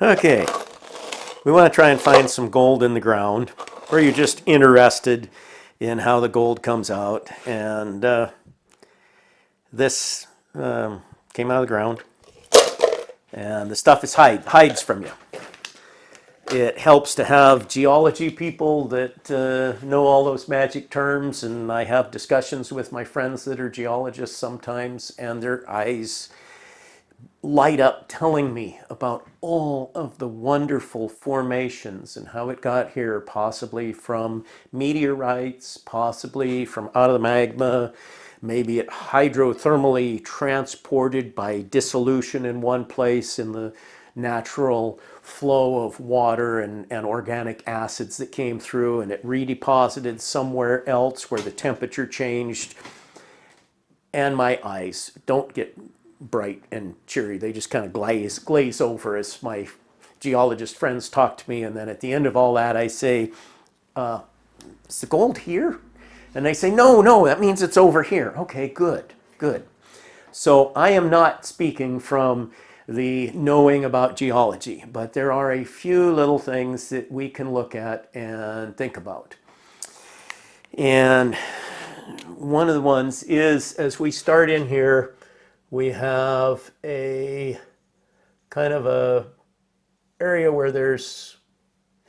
Okay, we want to try and find some gold in the ground, or you're just interested in how the gold comes out. And this came out of the ground, and the stuff is hides from you. It helps to have geology people that know all those magic terms, and I have discussions with my friends that are geologists sometimes, and their eyes light up telling me about all of the wonderful formations and how it got here, possibly from meteorites, possibly from out of the magma, maybe it hydrothermally transported by dissolution in one place in the natural flow of water and organic acids that came through, and it redeposited somewhere else where the temperature changed. And my eyes don't get bright and cheery. They just kind of glaze over as my geologist friends talk to me. And then at the end of all that, I say, is the gold here? And they say, no, that means it's over here. Okay, good. So I am not speaking from the knowing about geology, but there are a few little things that we can look at and think about. And one of the ones is, as we start in here, we have a kind of a area where there's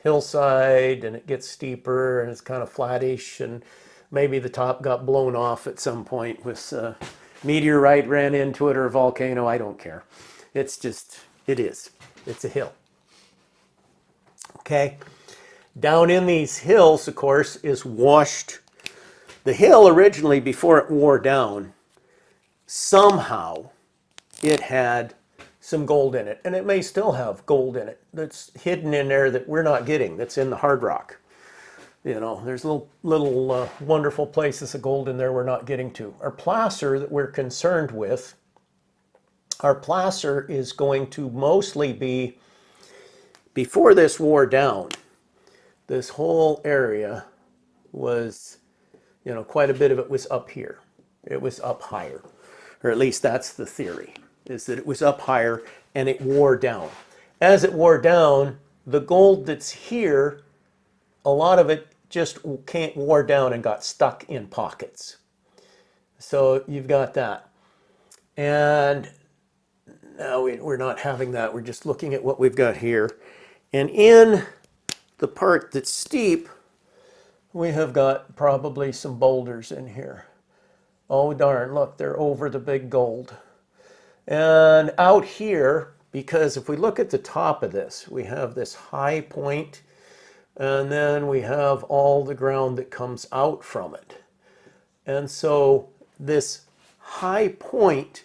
hillside and it gets steeper and it's kind of flattish, and maybe the top got blown off at some point with a meteorite ran into it or a volcano. I don't care. It's just, it's a hill. Okay. Down in these hills, of course, is washed. The hill originally, before it wore down, somehow it had some gold in it, and it may still have gold in it that's hidden in there that we're not getting, that's in the hard rock. You know, there's little wonderful places of gold in there we're not getting to. Our placer that we're concerned with, our placer is going to mostly be, before this wore down, this whole area was, you know, quite a bit of it was up here. It was up higher. Or at least that's the theory, is that it was up higher and it wore down. As it wore down, the gold that's here, a lot of it just wore down and got stuck in pockets. So you've got that. And now we're not having that. We're just looking at what we've got here. And in the part that's steep, we have got probably some boulders in here. Oh darn, look, they're over the big gold. And out here, because if we look at the top of this, we have this high point, and then we have all the ground that comes out from it. And so this high point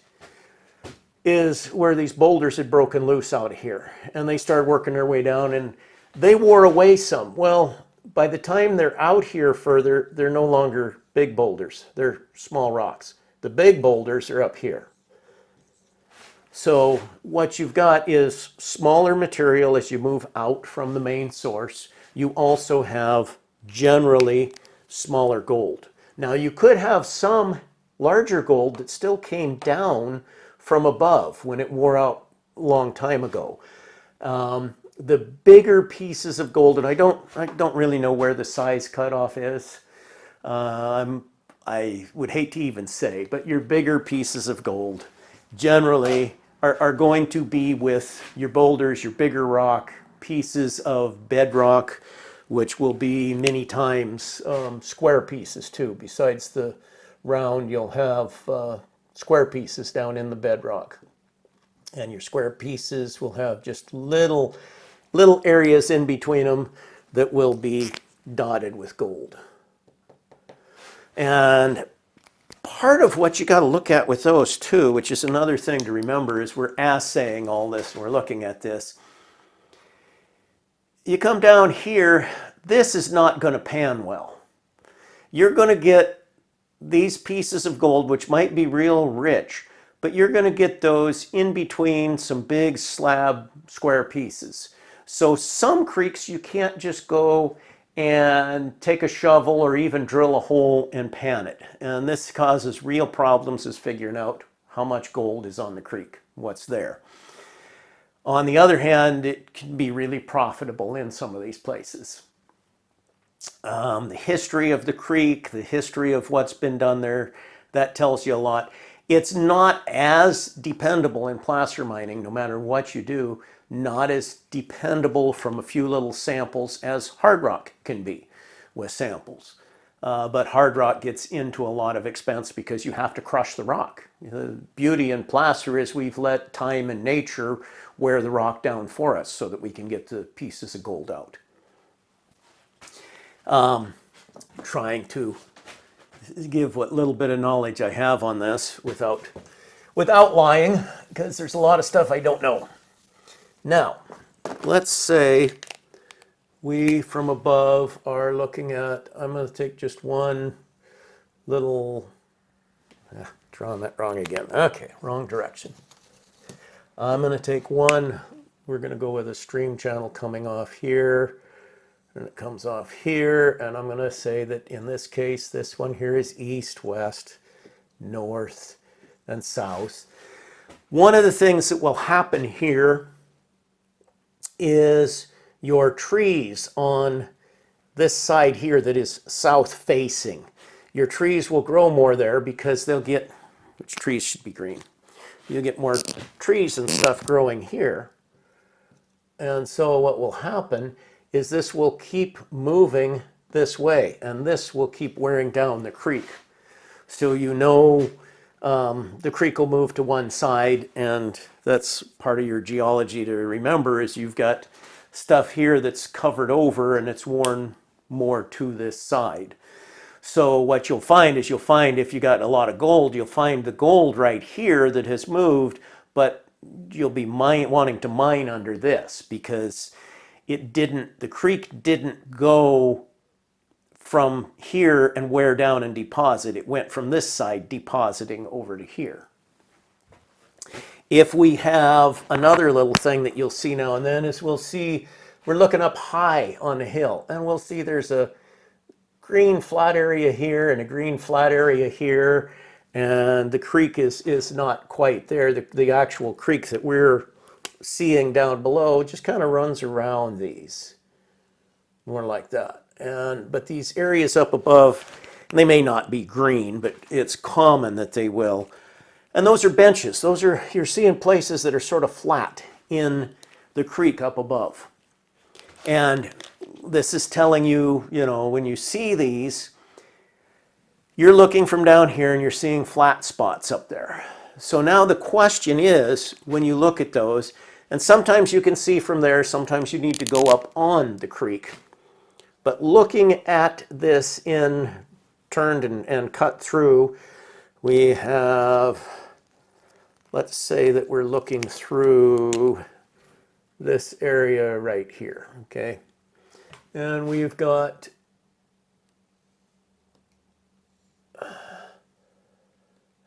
is where these boulders had broken loose out of here. And they started working their way down, and they wore away some. Well, by the time they're out here further, they're no longer big boulders. They're small rocks. The big boulders are up here. So what you've got is smaller material as you move out from the main source. You also have generally smaller gold. Now you could have some larger gold that still came down from above when it wore out a long time ago. The bigger pieces of gold, and I don't really know where the size cutoff is. I would hate to even say, but your bigger pieces of gold generally are going to be with your boulders, your bigger rock, pieces of bedrock, which will be many times square pieces too. Besides the round, you'll have square pieces down in the bedrock. And your square pieces will have just little areas in between them that will be dotted with gold. And part of what you got to look at with those too, which is another thing to remember, is we're assaying all this and we're looking at this. You come down here, this is not going to pan well. You're going to get these pieces of gold, which might be real rich, but you're going to get those in between some big slab square pieces. So some creeks you can't just go and take a shovel or even drill a hole and pan it. And this causes real problems as figuring out how much gold is on the creek, what's there. On the other hand, it can be really profitable in some of these places. The history of the creek, the history of what's been done there, that tells you a lot. It's not as dependable in placer mining, no matter what you do, not as dependable from a few little samples as hard rock can be with samples. But hard rock gets into a lot of expense because you have to crush the rock. The beauty in placer is we've let time and nature wear the rock down for us so that we can get the pieces of gold out. Trying to give what little bit of knowledge I have on this without lying, because there's a lot of stuff I don't know. Now, let's say we from above are looking at, I'm going to take just one little, drawing that wrong again. Okay, wrong direction. I'm going to take one, we're going to go with a stream channel coming off here, and it comes off here, and I'm going to say that in this case, this one here is east, west, north, and south. One of the things that will happen here is your trees on this side here that is south facing. Your trees will grow more there because they'll get, which trees should be green, you'll get more trees and stuff growing here. And so what will happen is this will keep moving this way, and this will keep wearing down the creek. So you know the creek will move to one side, and that's part of your geology to remember is you've got stuff here that's covered over and it's worn more to this side. So what you'll find is if you got a lot of gold, you'll find the gold right here that has moved, but you'll be wanting to mine under this because the creek didn't go from here and wear down and deposit. It went from this side depositing over to here. If we have another little thing that you'll see now and then is we're looking up high on a hill, and we'll see there's a green flat area here and a green flat area here, and the creek is not quite there. The actual creek that we're seeing down below just kind of runs around these, more like that. But these areas up above, they may not be green, but it's common that they will. And those are benches. You're seeing places that are sort of flat in the creek up above. And this is telling you, when you see these, you're looking from down here and you're seeing flat spots up there. So now the question is, when you look at those, and sometimes you can see from there, sometimes you need to go up on the creek. But looking at this turned and cut through, we have, let's say that we're looking through this area right here, okay? And we've got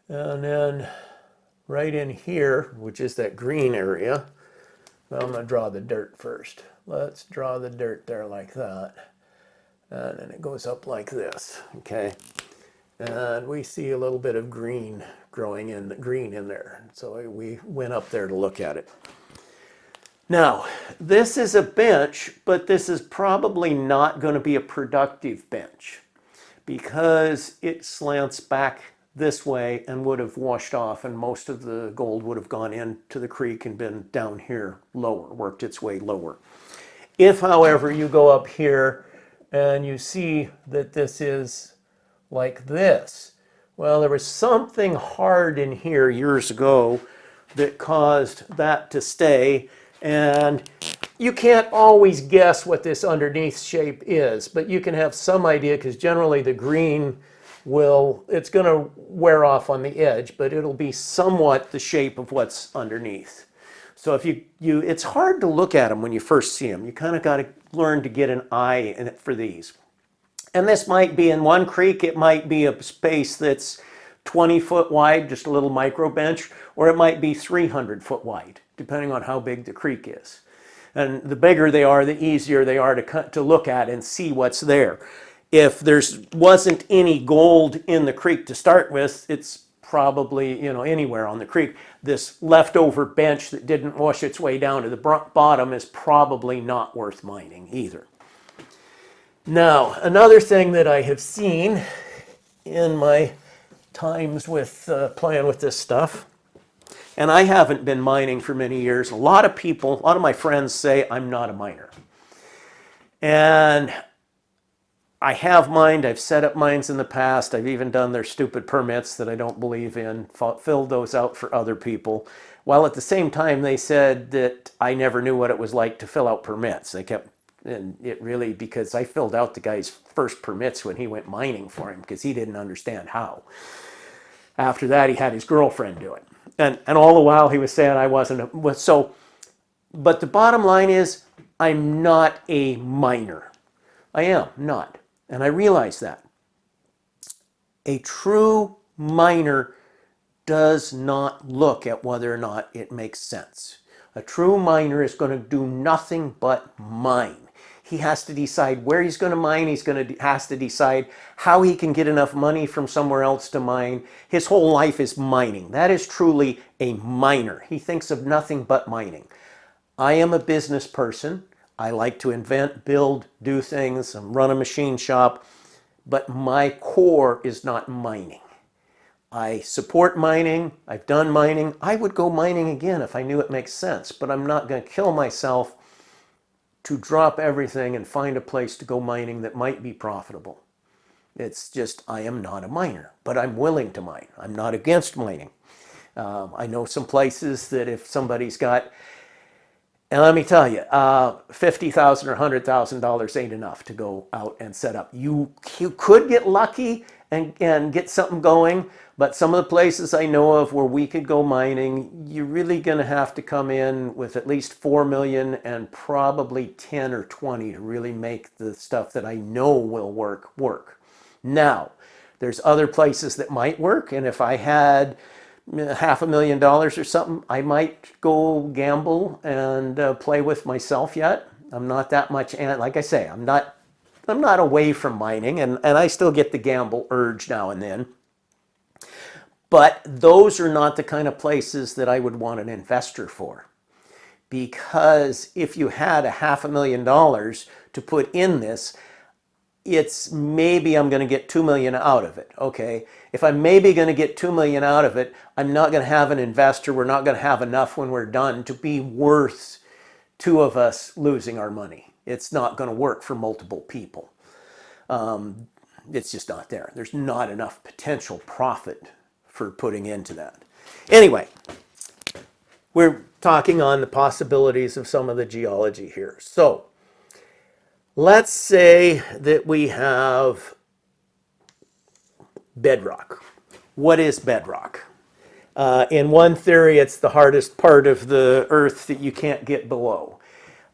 and then right in here, which is that green area, I'm going to draw the dirt first. Let's draw the dirt there like that. And then it goes up like this, okay? And we see a little bit of green growing in there. So we went up there to look at it. Now, this is a bench, but this is probably not going to be a productive bench because it slants back this way and would have washed off, and most of the gold would have gone into the creek and been down here lower, worked its way lower. If, however, you go up here and you see that this is like this, well, there was something hard in here years ago that caused that to stay, and you can't always guess what this underneath shape is, but you can have some idea because generally the green it's going to wear off on the edge, but it'll be somewhat the shape of what's underneath. So if it's hard to look at them when you first see them. You kind of got to learn to get an eye for these. And this might be in one creek, it might be a space that's 20 foot wide, just a little micro bench, or it might be 300 foot wide, depending on how big the creek is. And the bigger they are, the easier they are to look at and see what's there. If there wasn't any gold in the creek to start with, it's probably, you know, anywhere on the creek, this leftover bench that didn't wash its way down to the bottom is probably not worth mining either. Now, another thing that I have seen in my times with playing with this stuff, and I haven't been mining for many years, a lot of people, a lot of my friends say I'm not a miner. And I have mined, I've set up mines in the past, I've even done their stupid permits that I don't believe in, filled those out for other people, while at the same time they said that I never knew what it was like to fill out permits. They kept, and it really, because I filled out the guy's first permits when he went mining for him, because he didn't understand how. After that, he had his girlfriend do it. And all the while he was saying I wasn't, but the bottom line is, I'm not a miner. I am not. And I realize that. A true miner does not look at whether or not it makes sense. A true miner is going to do nothing but mine. He has to decide where he's going to mine. Has to decide how he can get enough money from somewhere else to mine. His whole life is mining. That is truly a miner. He thinks of nothing but mining. I am a business person. I like to invent, build, do things, and run a machine shop, but my core is not mining. I support mining. I've done mining. I would go mining again if I knew it makes sense, but I'm not going to kill myself to drop everything and find a place to go mining that might be profitable. It's just, I am not a miner, but I'm willing to mine. I'm not against mining. I know some places that if somebody's got, and let me tell you, $50,000 or $100,000 ain't enough to go out and set up. You could get lucky and get something going, but some of the places I know of where we could go mining, you're really going to have to come in with at least 4 million and probably 10 or 20 to really make the stuff that I know will work. Now, there's other places that might work, and if I had $500,000 or something, I might go gamble and play with myself yet. I'm not that much, and like I say, I'm not away from mining, and I still get the gamble urge now and then. But those are not the kind of places that I would want an investor for. Because if you had $500,000 to put in this, it's maybe I'm going to get 2 million out of it. Okay, if I'm maybe going to get 2 million out of it, I'm not going to have an investor. We're not going to have enough when we're done to be worth two of us losing our money. It's not going to work for multiple people. It's just not there. There's not enough potential profit for putting into that. Anyway, we're talking on the possibilities of some of the geology here. So let's say that we have bedrock. What is bedrock? In one theory, it's the hardest part of the earth that you can't get below.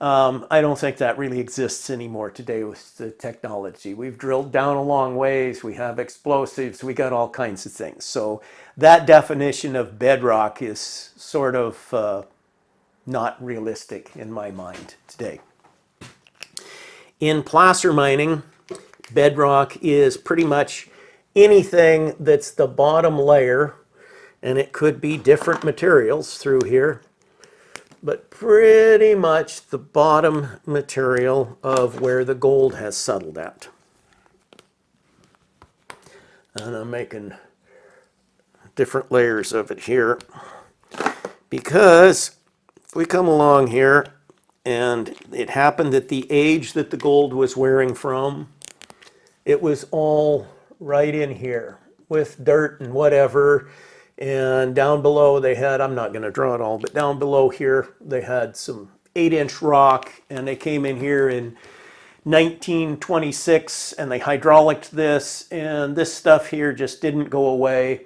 I don't think that really exists anymore today with the technology. We've drilled down a long ways, we have explosives, we got all kinds of things. So that definition of bedrock is sort of not realistic in my mind today. In placer mining, bedrock is pretty much anything that's the bottom layer, and it could be different materials through here, but pretty much the bottom material of where the gold has settled at. And I'm making different layers of it here because if we come along here and it happened that the age that the gold was wearing from, it was all right in here with dirt and whatever. And down below they had, I'm not going to draw it all, but down below here they had some 8-inch rock, and they came in here in 1926 and they hydrauliced this, and this stuff here just didn't go away,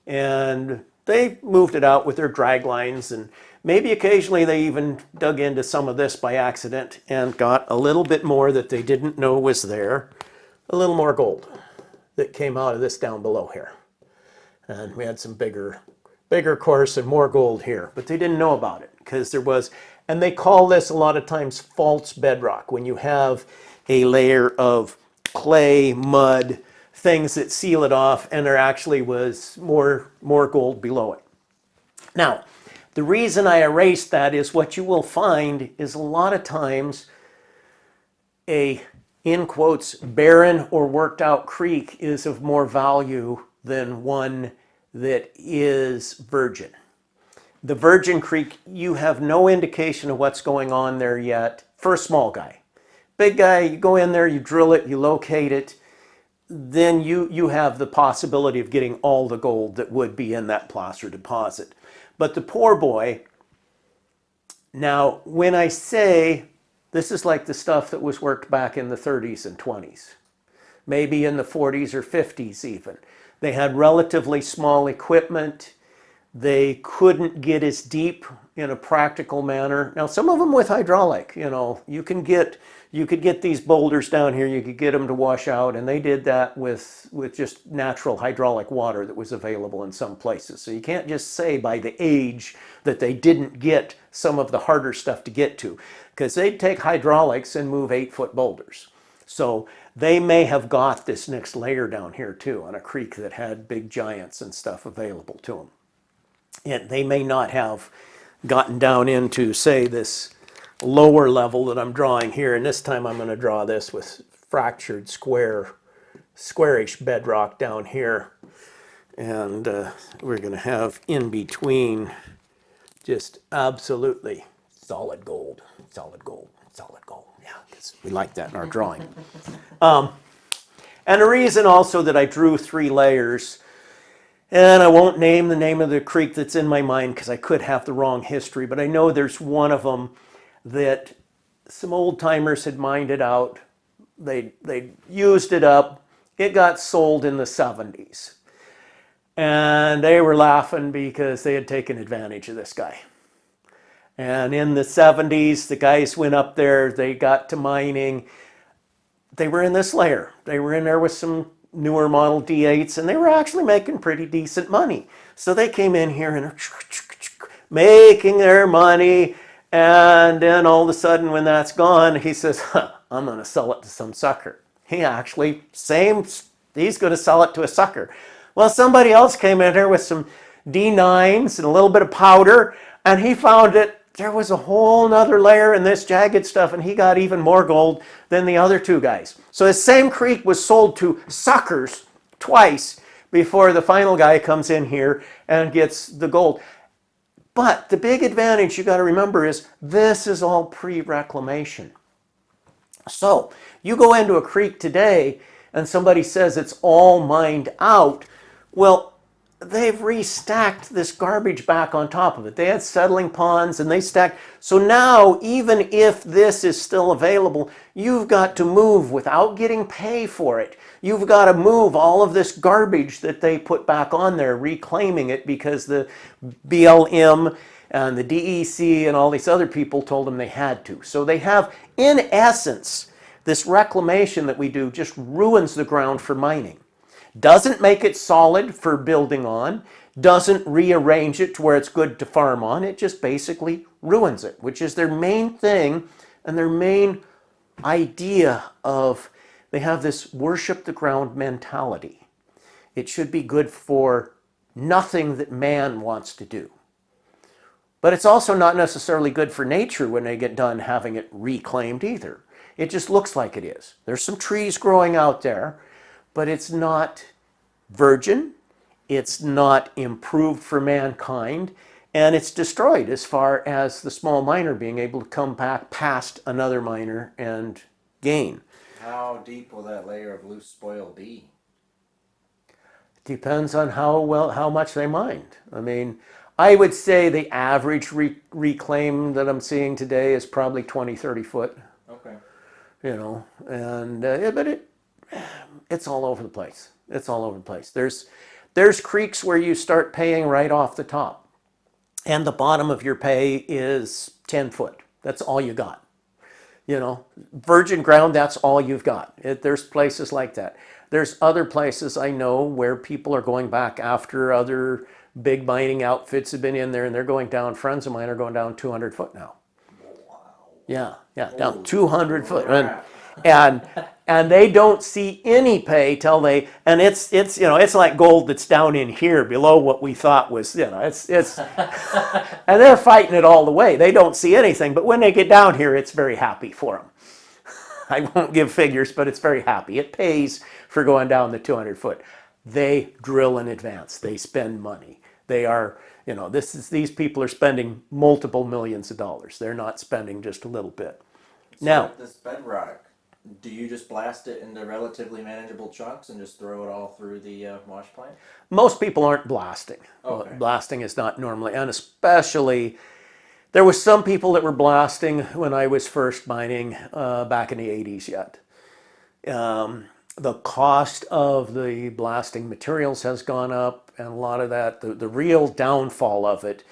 and they moved it out with their drag lines, and maybe occasionally they even dug into some of this by accident and got a little bit more that they didn't know was there, a little more gold that came out of this down below here. And we had some bigger course and more gold here, but they didn't know about it because there was, and they call this a lot of times false bedrock, when you have a layer of clay, mud, things that seal it off, and there actually was more gold below it. Now, the reason I erased that is what you will find is a lot of times a, in quotes, barren or worked out creek is of more value than one that is virgin. The virgin creek, you have no indication of what's going on there yet for a small guy. Big guy, you go in there, you drill it, you locate it, then you have the possibility of getting all the gold that would be in that placer deposit. But the poor boy, now when I say this is like the stuff that was worked back in the 30s and 20s, maybe in the 40s or 50s even. They had relatively small equipment. They couldn't get as deep in a practical manner. Now, some of them with hydraulic, you could get these boulders down here, you could get them to wash out, and they did that with just natural hydraulic water that was available in some places. So you can't just say by the age that they didn't get some of the harder stuff to get to, because they'd take hydraulics and move 8-foot boulders. So they may have got this next layer down here too on a creek that had big giants and stuff available to them. And they may not have gotten down into, say, this lower level that I'm drawing here. And this time I'm going to draw this with fractured squarish bedrock down here. And we're going to have in between just absolutely solid gold, solid gold, solid gold. Yeah, we like that in our drawing. And the reason also that I drew 3 layers, and I won't name the name of the creek that's in my mind because I could have the wrong history, but I know there's one of them that some old timers had mined it out. They used it up. It got sold in the 70s. And they were laughing because they had taken advantage of this guy. And in the 70s, the guys went up there, they got to mining. They were in this layer. They were in there with some newer model D8s, and they were actually making pretty decent money. So they came in here and making their money, and then all of a sudden when that's gone, he says, I'm going to sell it to some sucker. He's going to sell it to a sucker. Well, somebody else came in here with some D9s and a little bit of powder, and he found it. There was a whole nother layer in this jagged stuff, and he got even more gold than the other 2 guys. So the same creek was sold to suckers twice before the final guy comes in here and gets the gold. But the big advantage you got to remember is this is all pre-reclamation. So you go into a creek today and somebody says it's all mined out. Well, they've restacked this garbage back on top of it. They had settling ponds and they stacked. So now, even if this is still available, you've got to move without getting pay for it. You've got to move all of this garbage that they put back on there, reclaiming it because the BLM and the DEC and all these other people told them they had to. So they have, in essence, this reclamation that we do just ruins the ground for mining. Doesn't make it solid for building on, doesn't rearrange it to where it's good to farm on. It just basically ruins it, which is their main thing and their main idea of, they have this worship the ground mentality. It should be good for nothing that man wants to do. But it's also not necessarily good for nature when they get done having it reclaimed either. It just looks like it is. There's some trees growing out there, but it's not virgin, it's not improved for mankind, and it's destroyed as far as the small miner being able to come back past another miner and gain. How deep will that layer of loose spoil be? Depends on how much they mined. I mean, I would say the average reclaim that I'm seeing today is probably 20, 30 foot. Okay. But it's all over the place. It's all over the place. There's creeks where you start paying right off the top, and the bottom of your pay is 10 foot. That's all you got. Virgin ground, that's all you've got. There's places like that. There's other places I know where people are going back after other big mining outfits have been in there, and they're going down, friends of mine are going down 200 foot now. Wow. Yeah, down 200 foot. And And they don't see any pay till they, and it's it's like gold that's down in here below what we thought was, it's and they're fighting it all the way. They don't see anything, but when they get down here, it's very happy for them. I won't give figures, but it's very happy. It pays for going down the 200 foot. They drill in advance. They spend money. They are, these people are spending multiple millions of dollars. They're not spending just a little bit. So Now, with this bedrock, do you just blast it into relatively manageable chunks and just throw it all through the wash plant? most people aren't blasting. Okay. Blasting is not normally, and especially, there was some people that were blasting when I was first mining back in the 80s yet. The cost of the blasting materials has gone up, and a lot of that, the real downfall of it,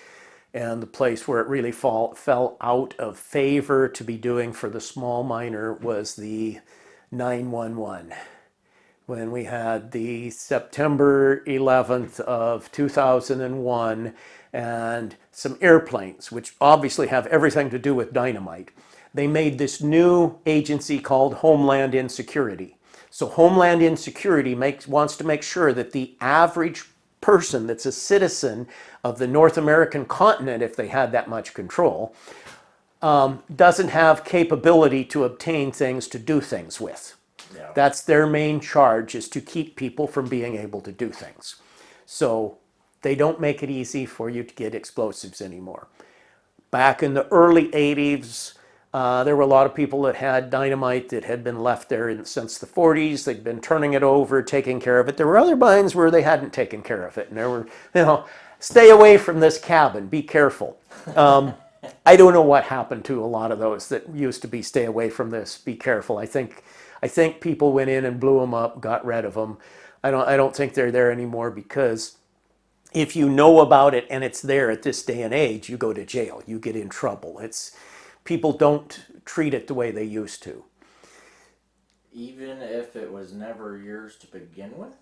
and the place where it really fell out of favor to be doing for the small miner was the 911. When we had the September 11th of 2001 and some airplanes, which obviously have everything to do with dynamite, they made this new agency called Homeland Insecurity. So Homeland Insecurity wants to make sure that the average person that's a citizen of the North American continent, if they had that much control, doesn't have capability to obtain things to do things with. Yeah. That's their main charge, is to keep people from being able to do things. So they don't make it easy for you to get explosives anymore. Back in the early 80s, there were a lot of people that had dynamite that had been left there since the 40s. They'd been turning it over, taking care of it. There were other mines where they hadn't taken care of it. And there were, stay away from this cabin, be careful. I don't know what happened to a lot of those that used to be stay away from this, be careful. I think people went in and blew them up, got rid of them. I don't think they're there anymore, because if you know about it and it's there at this day and age, you go to jail, you get in trouble. People don't treat it the way they used to. Even if it was never yours to begin with?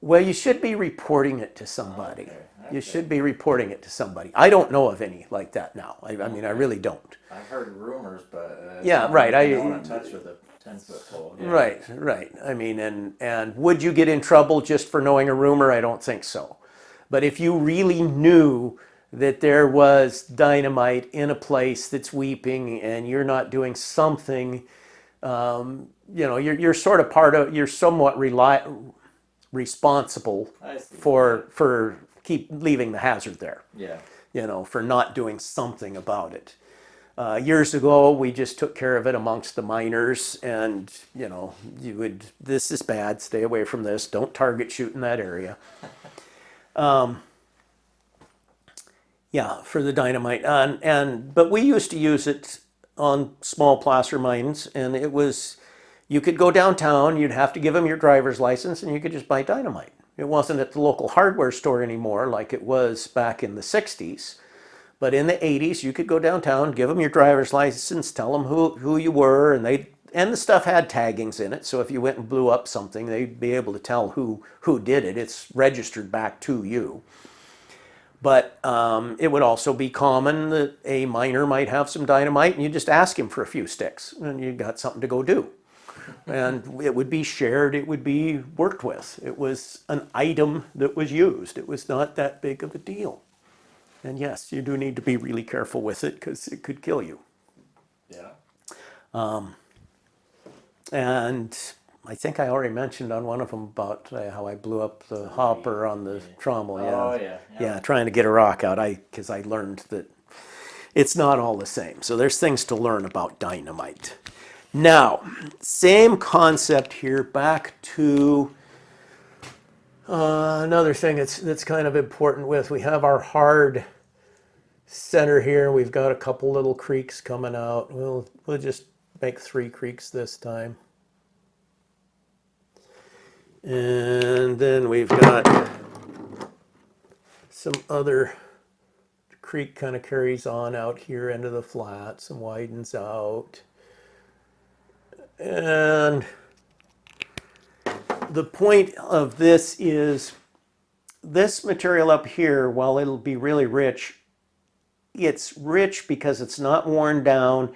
Well, you should be reporting it to somebody. Okay. You should be reporting it to somebody. I don't know of any like that now. I mean, I really don't. I've heard rumors, but yeah, right. I want to touch with a 10-foot pole. Yeah. Right. I mean, and would you get in trouble just for knowing a rumor? I don't think so. But if you really knew that there was dynamite in a place that's weeping and you're not doing something, you're sort of you're somewhat responsible for keep leaving the hazard there. Yeah. For not doing something about it. Years ago, we just took care of it amongst the miners, and this is bad, stay away from this, don't target shoot in that area. Yeah, for the dynamite, but we used to use it on small placer mines, and you could go downtown, you'd have to give them your driver's license, and you could just buy dynamite. It wasn't at the local hardware store anymore like it was back in the 60s. But in the 80s, you could go downtown, give them your driver's license, tell them who you were, and the stuff had taggings in it. So if you went and blew up something, they'd be able to tell who did it. It's registered back to you. But it would also be common that a miner might have some dynamite, and you just ask him for a few sticks, and you got something to go do. And it would be shared, it would be worked with. It was an item that was used. It was not that big of a deal. And yes, you do need to be really careful with it, because it could kill you. Yeah. And I think I already mentioned on one of them about how I blew up the hopper on the trommel. Oh, yeah. Yeah, trying to get a rock out, because I learned that it's not all the same. So there's things to learn about dynamite. Now, same concept here, back to another thing that's kind of important we have our hard center here. We've got a couple little creeks coming out. We'll just make 3 creeks this time. And then we've got some other creek kind of carries on out here into the flats and widens out. And the point of this is this material up here, while it'll be really rich, it's rich because it's not worn down.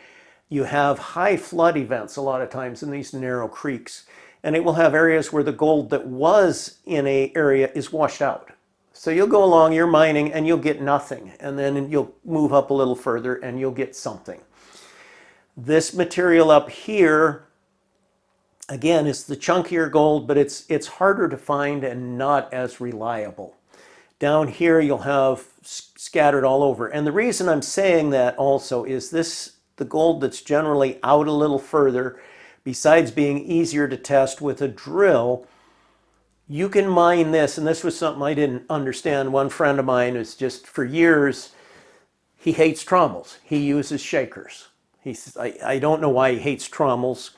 you have high flood events a lot of times in these narrow creeks, and it will have areas where the gold that was in a area is washed out. So you'll go along, you're mining, and you'll get nothing, and then you'll move up a little further and you'll get something. This material up here, again, is the chunkier gold, but it's harder to find and not as reliable. Down here you'll have scattered all over. And the reason I'm saying that also is the gold that's generally out a little further, besides being easier to test with a drill, you can mine this, and this was something I didn't understand. One friend of mine is just, for years, he hates trommels. He uses shakers. He says, I don't know why he hates trommels,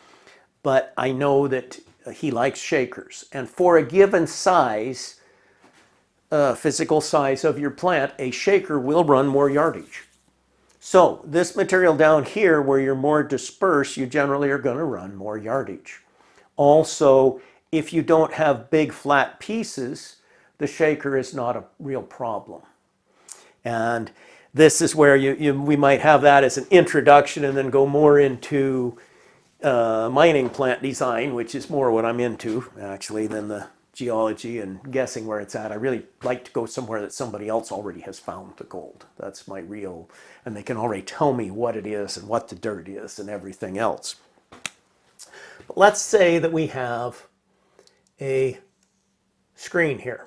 but I know that he likes shakers. And for a given size, physical size of your plant, a shaker will run more yardage. So this material down here, where you're more dispersed, you generally are going to run more yardage. Also, if you don't have big flat pieces, the shaker is not a real problem. And this is where we might have that as an introduction and then go more into mining plant design, which is more what I'm into actually than the geology and guessing where it's at. I really like to go somewhere that somebody else already has found the gold. That's my real, and they can already tell me what it is and what the dirt is and everything else. But let's say that we have a screen here.